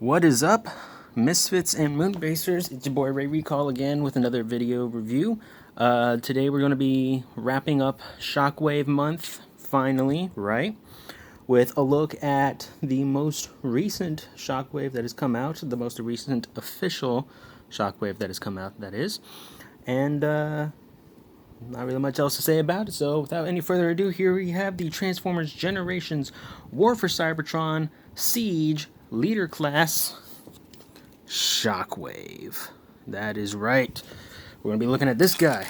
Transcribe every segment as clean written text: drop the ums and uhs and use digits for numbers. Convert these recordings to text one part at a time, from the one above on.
What is up, Misfits and Moonbasers? It's your boy Ray Recall again with another video review. Today we're going to be wrapping up Shockwave month, finally, right? With a look at the most recent Shockwave that has come out, the most recent official Shockwave that has come out, that is. And not really much else to say about it, so without any further ado, here we have the Transformers Generations War for Cybertron Siege Leader Class Shockwave. That is right. We're going to be looking at this guy.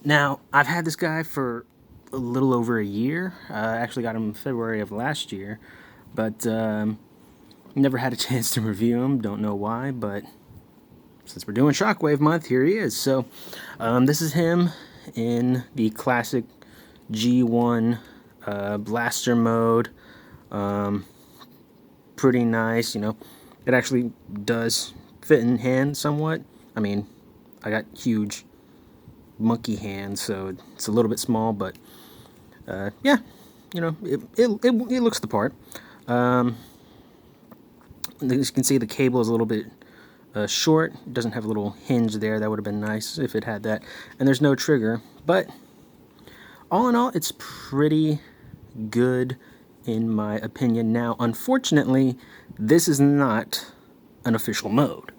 Now, I've had this guy for a little over a year. I actually got him in February of last year, but never had a chance to review him. Don't know why, but since we're doing Shockwave month, here he is. So, this is him in the classic G1 blaster mode. Pretty nice, you know. It actually does fit in hand somewhat. I mean, I got huge monkey hands, so it's a little bit small, but yeah, you know, it looks the part. As you can see, the cable is a little bit short. It doesn't have a little hinge there. That would have been nice if it had that. And there's no trigger, but all in all, it's pretty good in my opinion. Now, unfortunately, this is not an official mode,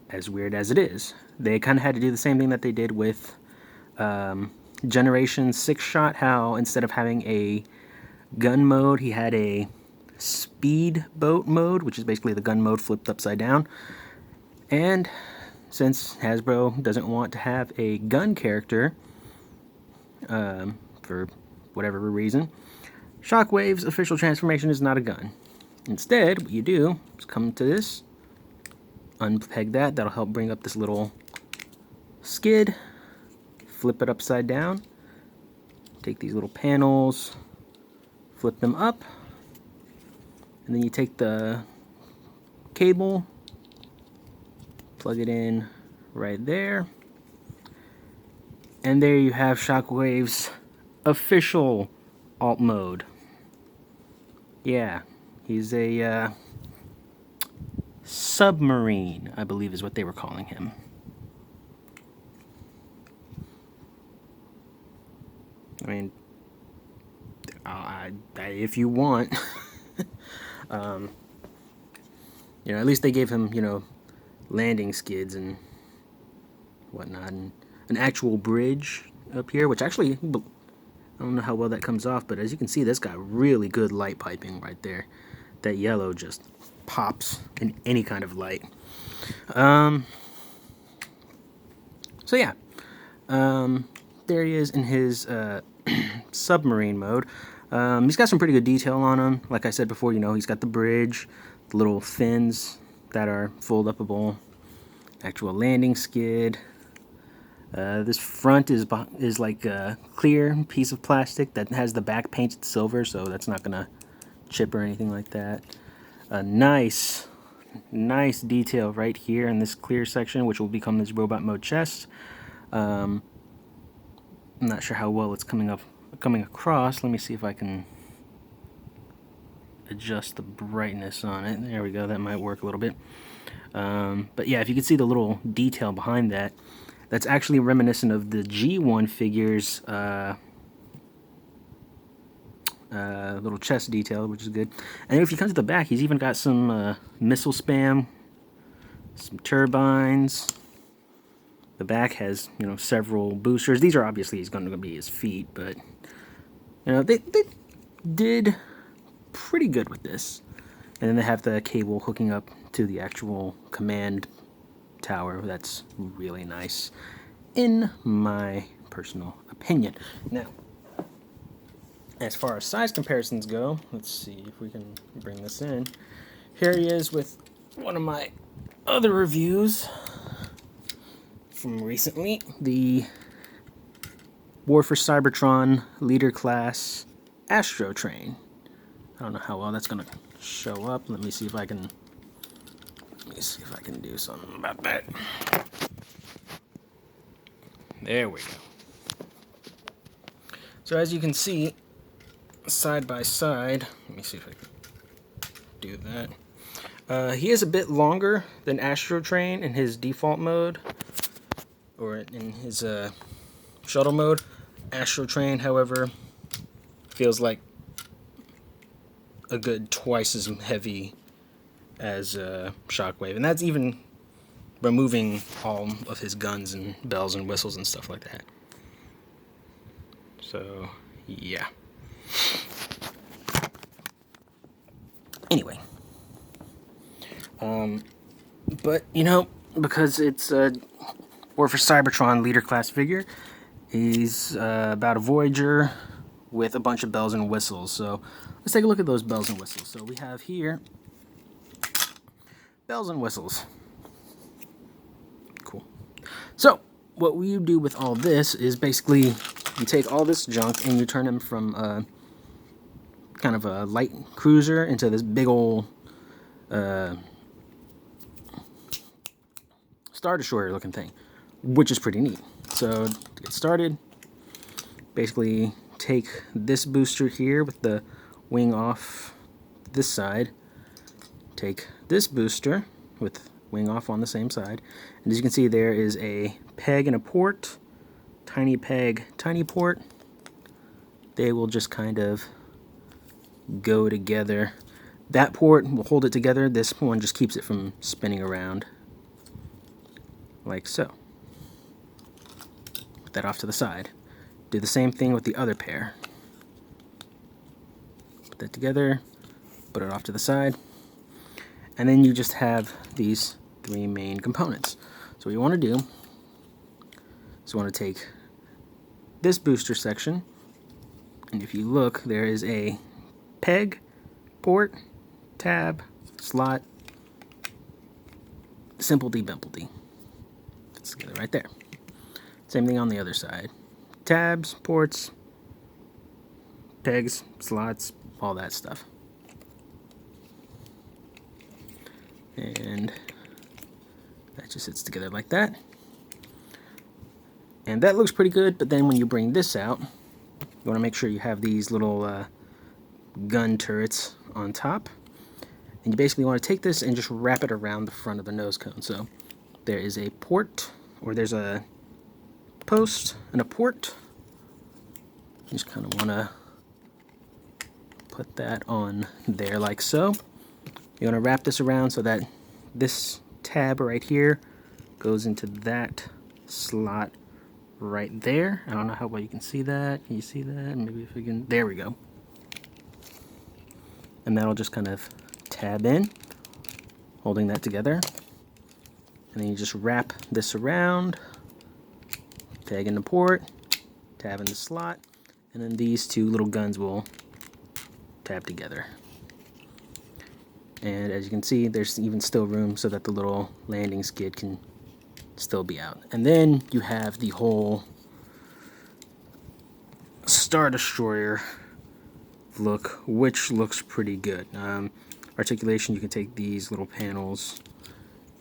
as weird as it is. They kind of had to do the same thing that they did with Generation 6-Shot, how instead of having a gun mode, he had a speedboat mode, which is basically the gun mode flipped upside down. And since Hasbro doesn't want to have a gun character, for whatever reason, Shockwave's official transformation is not a gun. Instead, what you do is come to this, unpeg that. That'll help bring up this little skid, flip it upside down, take these little panels, flip them up, and then you take the cable, plug it in right there, and there you have Shockwave's official alt mode. Yeah, he's a submarine, I believe is what they were calling him. I mean, if you want, you know, at least they gave him, you know, landing skids and whatnot, and an actual bridge up here, which actually, I don't know how well that comes off, but as you can see, this got really good light piping right there. That yellow just pops in any kind of light. So yeah, there he is in his submarine mode. He's got some pretty good detail on him. Like I said before, you know, he's got the bridge, the little fins that are fold-upable, actual landing skid. This front is like a clear piece of plastic that has the back painted silver, so that's not gonna chip or anything like that. A nice detail right here in this clear section, which will become this robot mode chest. I'm not sure how well it's coming across. Let me see if I can adjust the brightness on it. There we go. That might work a little bit. But yeah, if you can see the little detail behind that, that's actually reminiscent of the G1 figures little chest detail, which is good. And if you come to the back, he's even got some missile spam, some turbines. The back has, you know, several boosters. These are obviously going to be his feet, but you know, they did pretty good with this. And then they have the cable hooking up to the actual command tower. That's really nice, in my personal opinion. Now, as far as size comparisons go, let's see if we can bring this in. Here he is with one of my other reviews from recently, the War for Cybertron Leader Class Astro Train. I don't know how well that's gonna show up. Let me see if I can do something about that. There we go. So as you can see, side by side, let me see if I can do that. He is a bit longer than Astro Train in his default mode, or in his shuttle mode. Astro Train, however, feels like a good twice as heavy as Shockwave, and that's even removing all of his guns and bells and whistles and stuff like that. So, yeah. Anyway. But, you know, because it's a War for Cybertron leader class figure, he's about a Voyager with a bunch of bells and whistles. So, let's take a look at those bells and whistles. So, we have here bells and whistles. Cool. So, what we do with all this is basically you take all this junk and you turn them from kind of a light cruiser into this big old Star Destroyer looking thing, which is pretty neat. So to get started, basically take this booster here with the wing off this side, take this booster with wing off on the same side, and as you can see there is a peg and a port, tiny peg, tiny port. They will just kind of go together. That port will hold it together. This one just keeps it from spinning around like so. Put that off to the side. Do the same thing with the other pair. Put that together, put it off to the side, and then you just have these three main components. So what you want to do is you want to take this booster section, and if you look, there is a peg, port, tab, slot, simpledy bimpledy. It's together right there. Same thing on the other side. Tabs, ports, pegs, slots, all that stuff. And that just sits together like that. And that looks pretty good, but then when you bring this out, you want to make sure you have these little gun turrets on top. And you basically want to take this and just wrap it around the front of the nose cone. So there is a port, or there's a post and a port. You just kind of want to put that on there like so. You want to wrap this around so that this tab right here goes into that slot right there. I don't know how well you can see that. Can you see that? Maybe if we can. There we go. And that'll just kind of tab in, holding that together. And then you just wrap this around, tag in the port, tab in the slot, and then these two little guns will tab together. And as you can see, there's even still room so that the little landing skid can still be out. And then you have the whole Star Destroyer look, which looks pretty good. Articulation, you can take these little panels,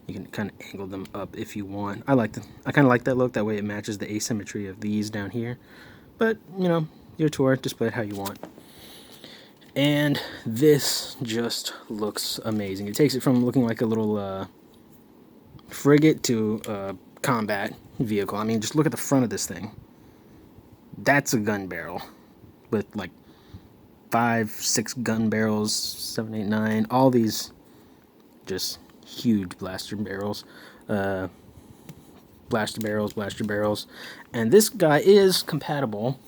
you can kind of angle them up if you want. I kind of like that look. That way it matches the asymmetry of these down here. But you know, your tour, display it how you want. And this just looks amazing. It takes it from looking like a little frigate to a combat vehicle. I mean, just look at the front of this thing. That's a gun barrel with like 5, 6 gun barrels, 7, 8, 9. All these just huge blaster barrels. Blaster barrels. And this guy is compatible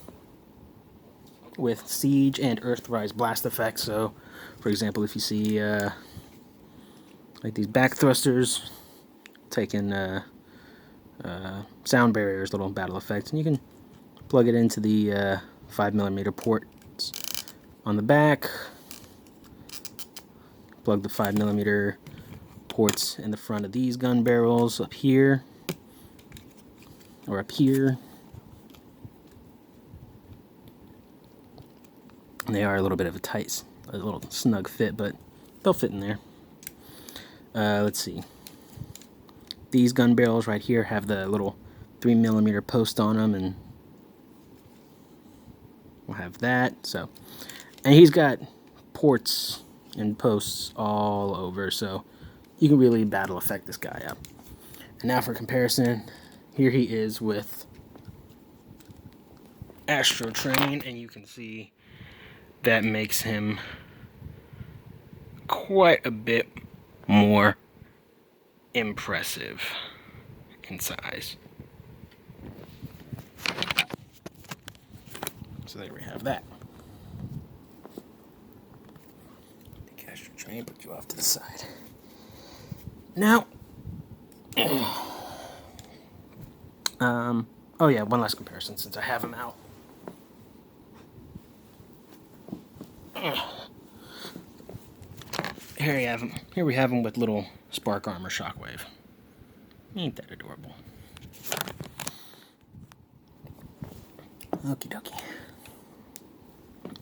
with Siege and Earthrise blast effects. So, for example, if you see like these back thrusters, taking sound barriers, little battle effects, and you can plug it into the 5mm ports on the back. Plug the 5mm ports in the front of these gun barrels up here, or up here. And they are a little bit of a little snug fit, but they'll fit in there. Let's see. These gun barrels right here have the little 3mm post on them, and we'll have that. So, and he's got ports and posts all over, so you can really battle effect this guy up. And now for comparison, here he is with Astro Train, and you can see that makes him quite a bit more impressive in size. So there we have that. The Astro Train, put you off to the side. Now, oh yeah, one last comparison since I have him out. Here we have him with little Spark Armor Shockwave. Ain't that adorable? Okie dokie.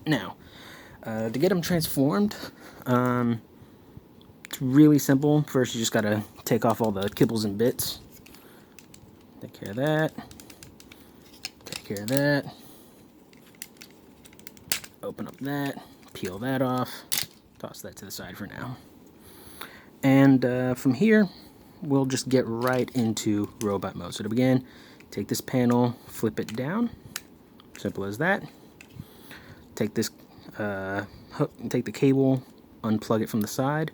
Now, to get him transformed, it's really simple. First, you just gotta take off all the kibbles and bits. Take care of that. Take care of that. Open up that. Peel that off. Toss that to the side for now. And from here, we'll just get right into robot mode. So to begin, take this panel, flip it down. Simple as that. Take this hook, take the cable, unplug it from the side,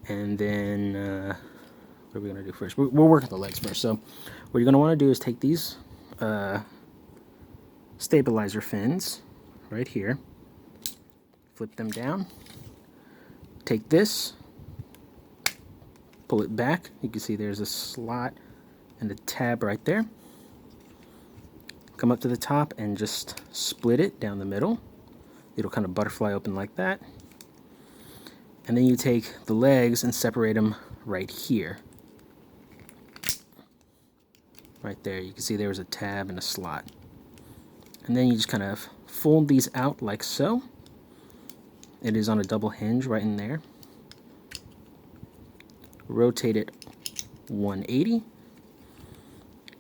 and then what are we gonna do first? We'll work on the legs first. So what you're gonna want to do is take these stabilizer fins right here, flip them down, take this, pull it back. You can see there's a slot and a tab right there. Come up to the top and just split it down the middle. It'll kind of butterfly open like that. And then you take the legs and separate them right here. Right there, you can see there's a tab and a slot. And then you just kind of fold these out like so. It is on a double hinge right in there. Rotate it 180.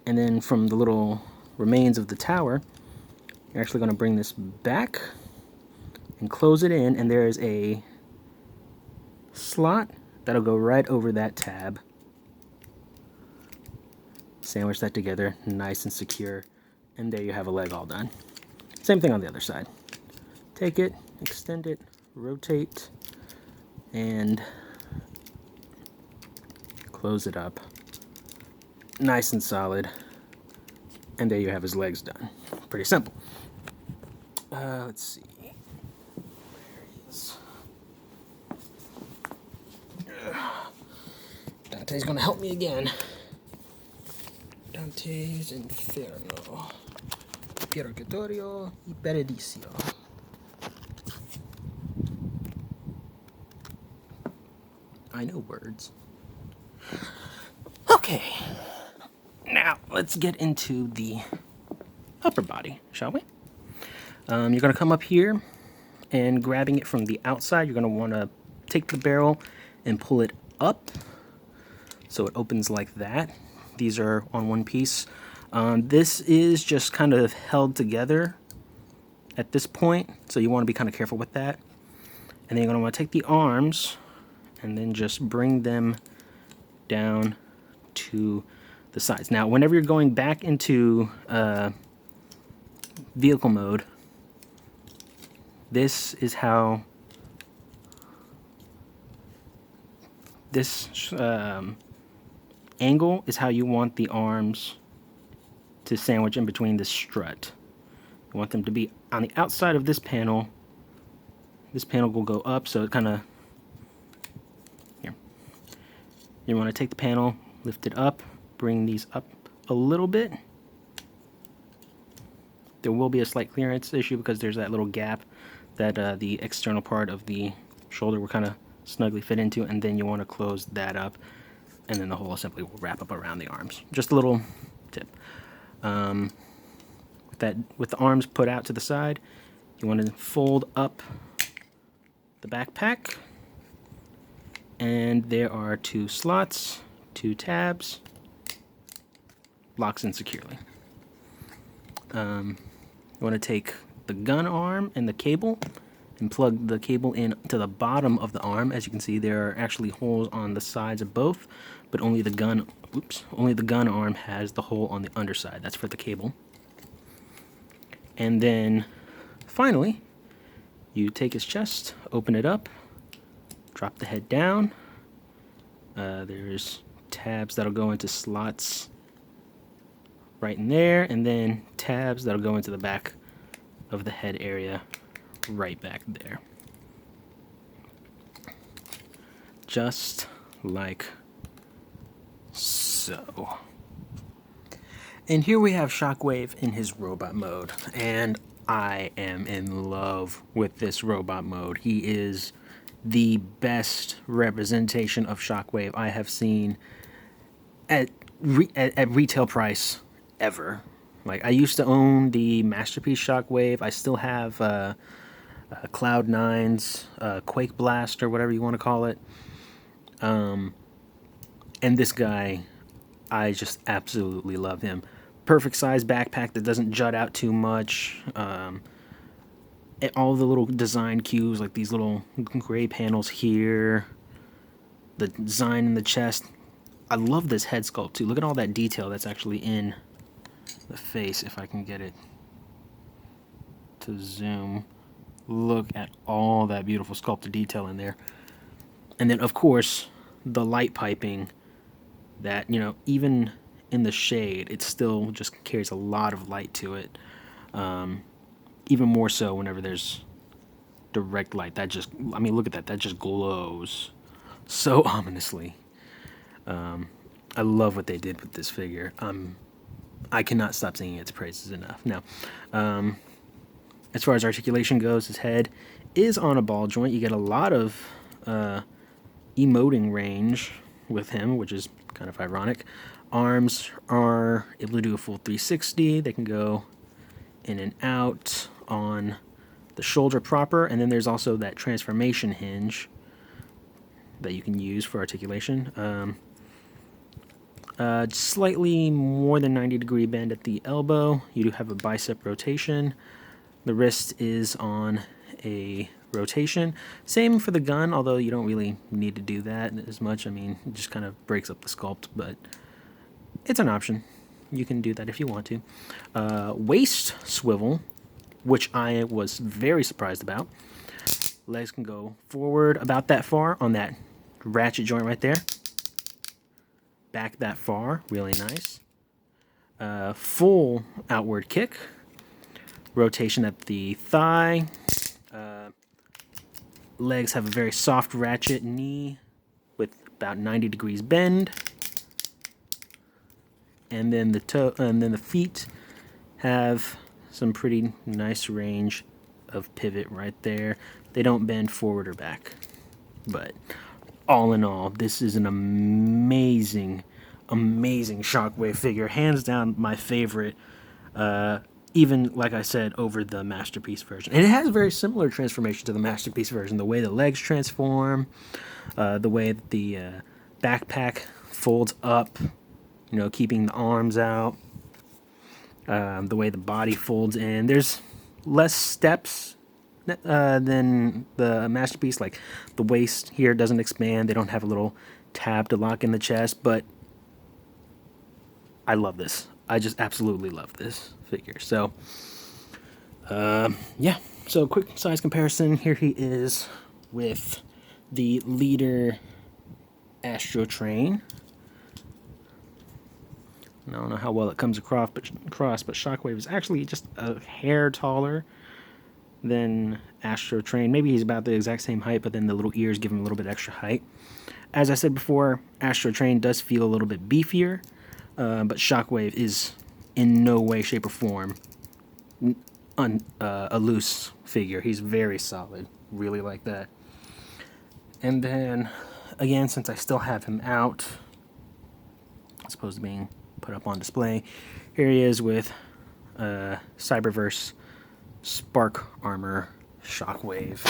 And then from the little remains of the tower, you're actually going to bring this back and close it in, and there is a slot that'll go right over that tab. Sandwich that together, nice and secure, and there you have a leg all done. Same thing on the other side. Take it, extend it, rotate, and close it up. Nice and solid. And there you have his legs done. Pretty simple. Let's see. There he is. Dante's gonna help me again. Dante's Inferno. Purgatorio y Paradiso. I know words. Okay. Now, let's get into the upper body, shall we? You're going to come up here and grabbing it from the outside, you're going to want to take the barrel and pull it up so it opens like that. These are on one piece. This is just kind of held together at this point, so you want to be kind of careful with that. And then you're going to want to take the arms and then just bring them down to the sides. Now, whenever you're going back into vehicle mode, this is how this angle is how you want the arms to sandwich in between the strut. You want them to be on the outside of this panel. This panel will go up, so it kind of here. You want to take the panel, lift it up, bring these up a little bit. There will be a slight clearance issue because there's that little gap that the external part of the shoulder will kind of snugly fit into, and then you want to close that up, and then the whole assembly will wrap up around the arms. Just a little tip. With the arms put out to the side, you want to fold up the backpack, and there are 2 slots, 2 tabs, locks in securely. You want to take the gun arm and the cable and plug the cable in to the bottom of the arm. As you can see, there are actually holes on the sides of both, but only the gun arm has the hole on the underside. That's for the cable. And then finally, you take his chest, open it up, drop the head down. There's tabs that'll go into slots right in there, and then tabs that'll go into the back of the head area right back there. Just like so. And here we have Shockwave in his robot mode, and I am in love with this robot mode. He is the best representation of Shockwave I have seen at retail price ever. Like, I used to own the Masterpiece Shockwave. I still have Cloud9's Quake Blast, or whatever you want to call it. And this guy, I just absolutely love him. Perfect size backpack that doesn't jut out too much. All the little design cues, like these little gray panels here. The design in the chest. I love this head sculpt too. Look at all that detail that's actually in the face, if I can get it to zoom. Look at all that beautiful sculpted detail in there. And then, of course, the light piping that, you know, even in the shade, it still just carries a lot of light to it. Even more so whenever there's direct light. That just, I mean, look at that. That just glows so ominously. I love what they did with this figure. I cannot stop singing its praises enough. Now, as far as articulation goes, his head is on a ball joint. You get a lot of emoting range with him, which is kind of ironic. Arms are able to do a full 360. They can go in and out on the shoulder proper, and then there's also that transformation hinge that you can use for articulation. Slightly more than 90-degree bend at the elbow. You do have a bicep rotation. The wrist is on a rotation. Same for the gun, although you don't really need to do that as much. I mean, it just kind of breaks up the sculpt, but it's an option. You can do that if you want to. Waist swivel, which I was very surprised about. Legs can go forward about that far on that ratchet joint right there. Back that far, really nice. Full outward kick. Rotation at the thigh. Legs have a very soft ratchet knee with about 90 degrees bend. And then the feet have some pretty nice range of pivot right there. They don't bend forward or back. But all in all, this is an amazing, amazing Shockwave figure. Hands down my favorite. Even, like I said, over the Masterpiece version. And it has a very similar transformation to the Masterpiece version. The way the legs transform, the way that the backpack folds up, you know, keeping the arms out, the way the body folds in. There's less steps than the Masterpiece. Like, the waist here doesn't expand. They don't have a little tab to lock in the chest, but I love this. I just absolutely love this figure. So, yeah. So, quick size comparison. Here he is with the leader Astro Train. I don't know how well it comes across, but Shockwave is actually just a hair taller than Astro Train. Maybe he's about the exact same height, but then the little ears give him a little bit extra height. As I said before, Astro Train does feel a little bit beefier, but Shockwave is in no way, shape, or form a loose figure. He's very solid. Really like that. And then, again, since I still have him out, as opposed to being put up on display, here he is with Cyberverse Spark Armor Shockwave.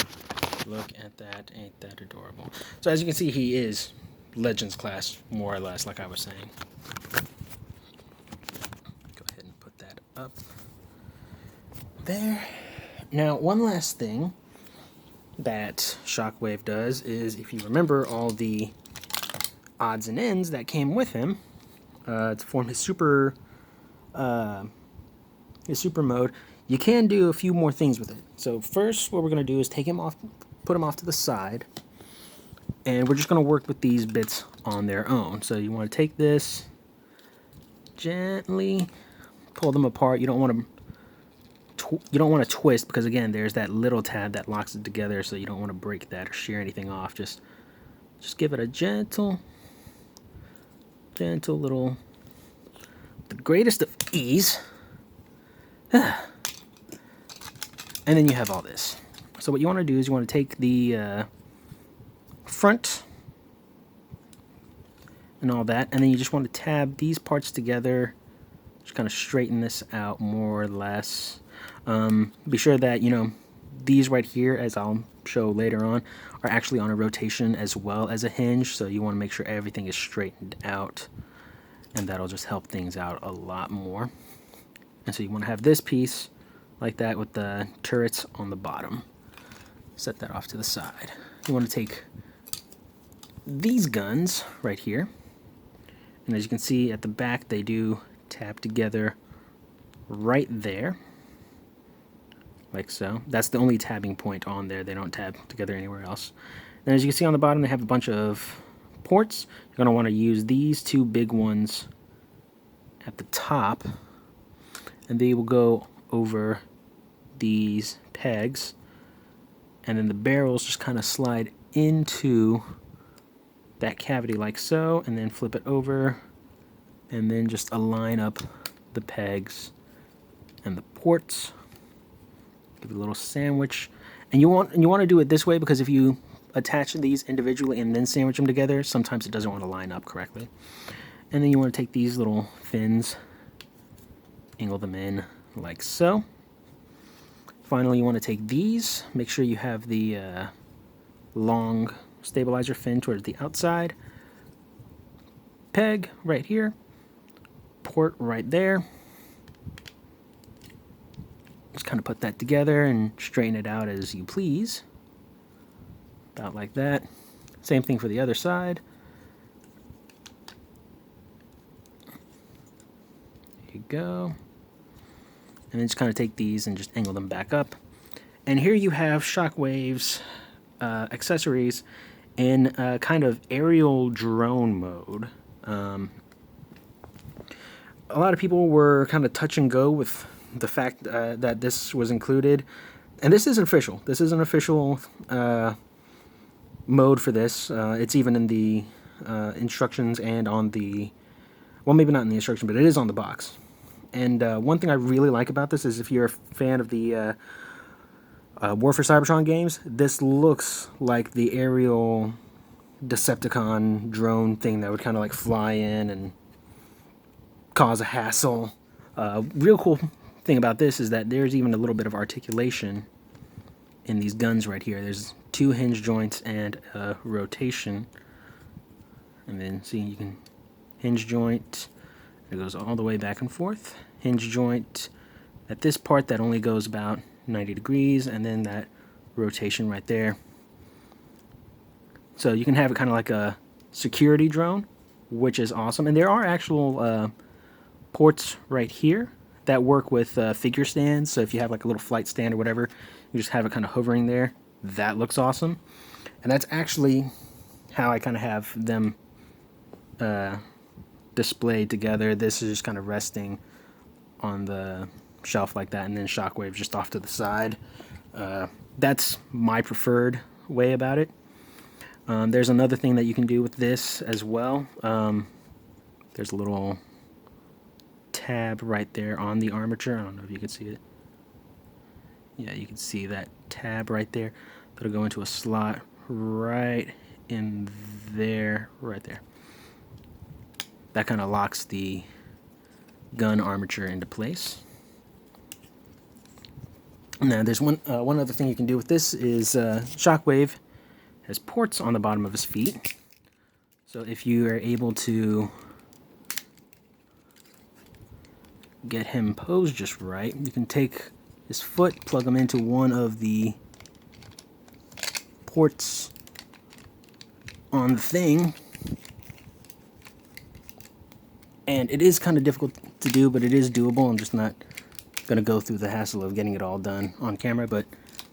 Look at that. Ain't that adorable? So as you can see, he is Legends class, more or less, like I was saying. Go ahead and put that up there. Now, one last thing. that Shockwave does is, if you remember all the odds and ends that came with him to form his super mode, you can do a few more things with it. So first, what we're going to do is take him off, put him off to the side, and we're just going to work with these bits on their own. So you want to take this, gently pull them apart. You don't want to twist, because again, there's that little tab that locks it together, so you don't want to break that or shear anything off. Just give it a gentle little, the greatest of ease. And then you have all this. So what you want to do is you want to take the front and all that, and then you just want to tab these parts together. Just kind of straighten this out more or less. Be sure that, you know, these right here, as I'll show later on, are actually on a rotation as well as a hinge, so you want to make sure everything is straightened out, and that'll just help things out a lot more. And so you want to have this piece like that with the turrets on the bottom. Set that off to the side. You want to take these guns right here, and as you can see at the back, they do tab together right there, like so. That's the only tabbing point on there. They don't tab together anywhere else. And as you can see on the bottom, they have a bunch of ports. You're going to want to use these two big ones at the top, and they will go over these pegs, and then the barrels just kind of slide into that cavity like so, and then flip it over, and then just align up the pegs and the ports. Give it a little sandwich, and you want to do it this way, because if you attach these individually and then sandwich them together, sometimes it doesn't want to line up correctly. And then you want to take these little fins, angle them in like so. Finally, you want to take these, make sure you have the long stabilizer fin towards the outside, peg right here, port right there. Just kind of put that together and straighten it out as you please, about like that. Same thing for the other side. There you go. And then just kind of take these and just angle them back up. And here you have Shockwave's accessories in kind of aerial drone mode. A lot of people were kind of touch and go with the fact that this was included. And this isn't official. This is an official mode for this. It's even in the instructions and on the... Well, maybe not in the instruction, but it is on the box. And one thing I really like about this is, if you're a fan of the War for Cybertron games, this looks like the aerial Decepticon drone thing that would kind of like fly in and cause a hassle. Real cool thing about this is that there's even a little bit of articulation in these guns right here. There's two hinge joints and a rotation. And then see, you can hinge joint. It goes all the way back and forth. Hinge joint at this part that only goes about 90 degrees, and then that rotation right there. So you can have it kind of like a security drone, which is awesome. And there are actual ports right here that work with figure stands. So if you have like a little flight stand or whatever, you just have it kind of hovering there. That looks awesome. And that's actually how I kind of have them displayed together. This is just kind of resting on the shelf like that, and then Shockwave just off to the side. That's my preferred way about it. There's another thing that you can do with this as well. There's a little tab right there on the armature. I don't know if you can see it. Yeah, you can see that tab right there. That'll go into a slot right in there, right there. That kind of locks the gun armature into place. Now, there's one other thing you can do with this is Shockwave has ports on the bottom of his feet. So if you are able to get him posed just right, you can take his foot, plug him into one of the ports on the thing. And it is kind of difficult to do, but it is doable. I'm just not going to go through the hassle of getting it all done on camera, but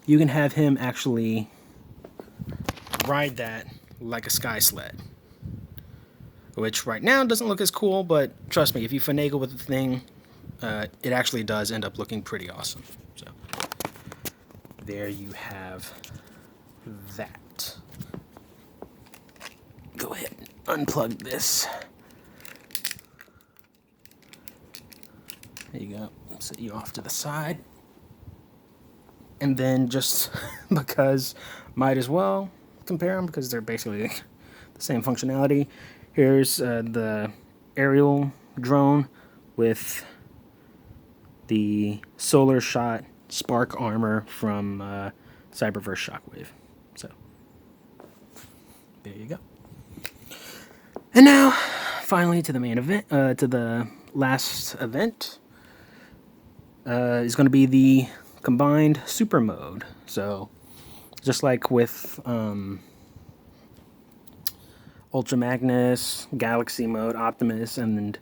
you can have him actually ride that like a sky sled, which right now doesn't look as cool, but trust me, if you finagle with the thing, it actually does end up looking pretty awesome. So there you have that. Go ahead and unplug this. There you go. Set you off to the side. And then just because might as well compare them because they're basically the same functionality. Here's the aerial drone with the solar shot spark armor from Cyberverse Shockwave. So there you go. And now, finally, to the main event, to the last event, is going to be the combined super mode. So, just like with Ultra Magnus, Galaxy mode, Optimus, and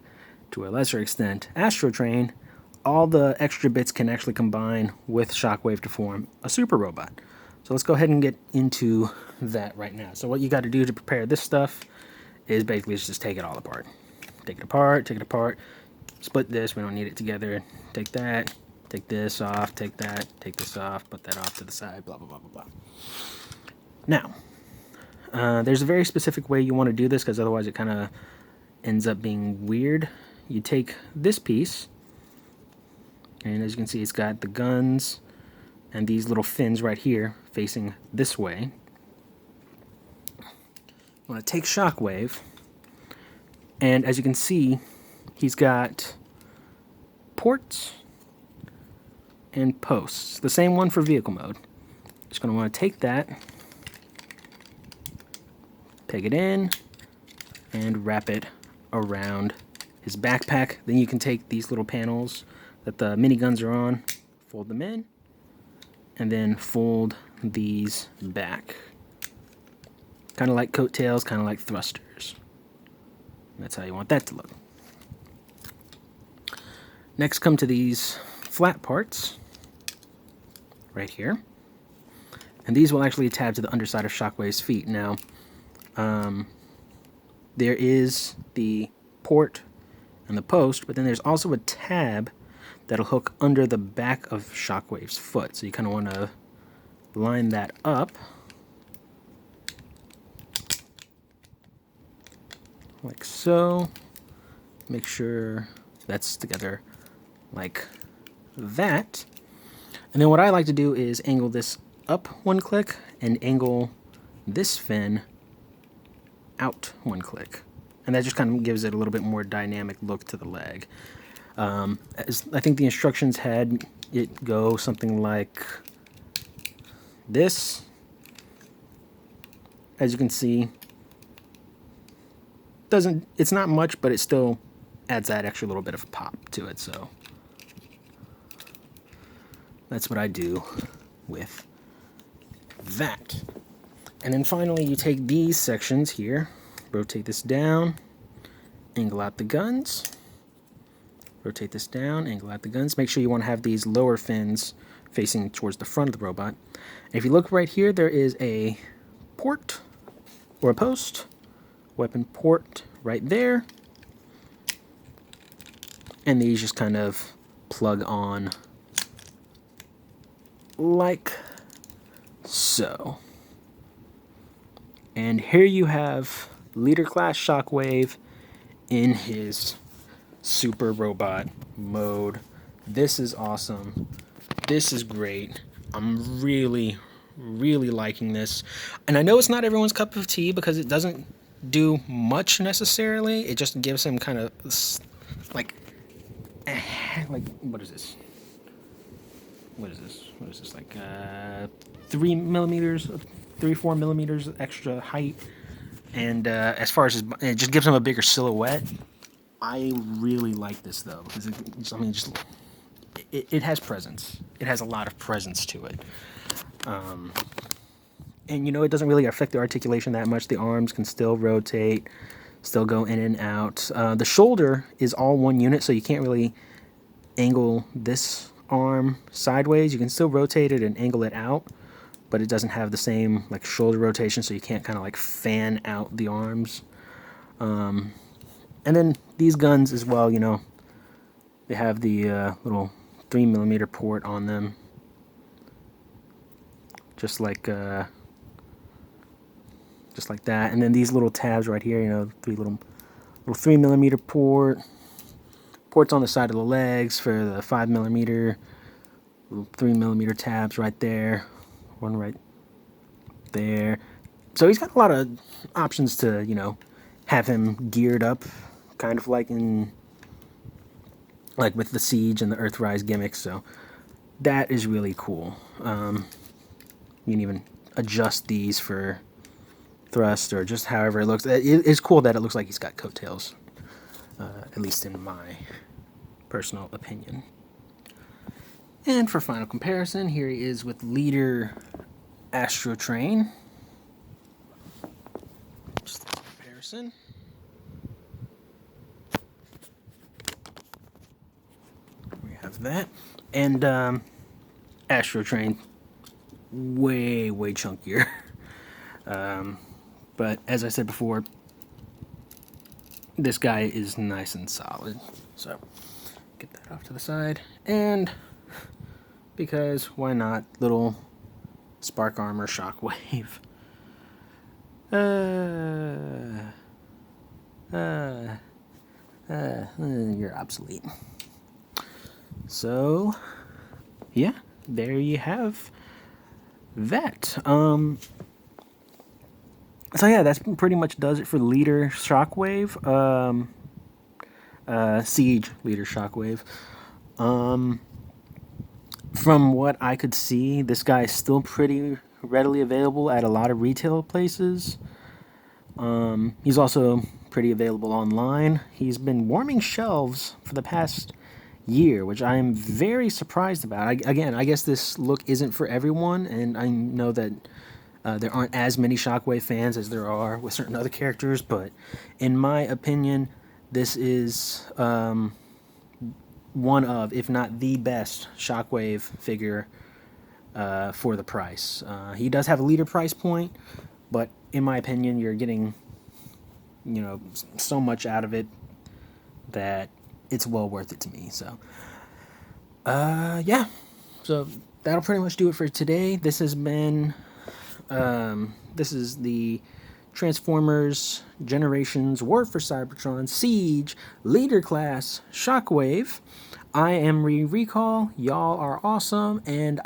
to a lesser extent, Astro Train, all the extra bits can actually combine with Shockwave to form a super robot. So let's go ahead and get into that right now. So what you got to do to prepare this stuff is basically just take it all apart. Take it apart, split this, we don't need it together, take that, take this off, take that, take this off, put that off to the side, blah, blah, blah, blah, blah. Now, there's a very specific way you want to do this because otherwise it kind of ends up being weird. You take this piece, and as you can see, it's got the guns and these little fins right here facing this way. I'm going to take Shockwave, and as you can see, he's got ports and posts. The same one for vehicle mode. Just going to want to take that, peg it in, and wrap it around his backpack. Then you can take these little panels that the miniguns are on, fold them in, and then fold these back. Kind of like coattails, kind of like thrusters. That's how you want that to look. Next, come to these flat parts right here. And these will actually attach to the underside of Shockwave's feet. Now, there is the port and the post, but then there's also a tab that'll hook under the back of Shockwave's foot. So you kind of want to line that up like so. Make sure that's together like that. And then what I like to do is angle this up one click and angle this fin out one click. And that just kind of gives it a little bit more dynamic look to the leg. As I think the instructions had it go something like this. As you can see, it's not much, but it still adds that extra little bit of pop to it. So that's what I do with that. And then finally, you take these sections here, rotate this down, angle out the guns, rotate this down, angle out the guns. Make sure you want to have these lower fins facing towards the front of the robot. And if you look right here, there is a port or a post, weapon port right there. And these just kind of plug on like so. And here you have Leader Class Shockwave in his super robot mode. This is awesome. This is great. I'm really, really liking this. And I know it's not everyone's cup of tea because it doesn't do much necessarily. It just gives him kind of like what is this? What is this? Like 4 millimeters extra height. And as far as it just gives him a bigger silhouette. I really like this though because it has presence. It has a lot of presence to it. And, you know, it doesn't really affect the articulation that much. The arms can still rotate, still go in and out. The shoulder is all one unit, so you can't really angle this arm sideways. You can still rotate it and angle it out, but it doesn't have the same like shoulder rotation, so you can't kind of like fan out the arms. And then these guns as well, you know, they have the little 3mm port on them, just like that. And then these little tabs right here, you know, little 3mm ports on the side of the legs for the 5mm, little 3mm tabs right there, one right there. So he's got a lot of options to, you know, have him geared up, kind of like with the Siege and the Earthrise gimmicks. So that is really cool. You can even adjust these for thrust or just however it looks. It's cool that it looks like he's got coattails, at least in my personal opinion. And for final comparison, here he is with Leader Astrotrain. Just a comparison. We have that. And Astrotrain, way chunkier. But as I said before, this guy is nice and solid. So get that off to the side. And because why not, little spark armor Shockwave. You're obsolete. So yeah, there you have that. So yeah, that's pretty much does it for Leader Shockwave. Siege Leader Shockwave. From what I could see, this guy is still pretty readily available at a lot of retail places. He's also pretty available online. He's been warming shelves for the past year, which I am very surprised about. Again, I guess this look isn't for everyone, and I know that there aren't as many Shockwave fans as there are with certain other characters, but in my opinion, this is one of, if not the best Shockwave figure for the price. He does have a leader price point, but in my opinion, you're getting, you know, so much out of it that it's well worth it to me. So, yeah. So that'll pretty much do it for today. This has been, this is the Transformers Generations War for Cybertron Siege Leader Class Shockwave. I am Recall. Y'all are awesome, and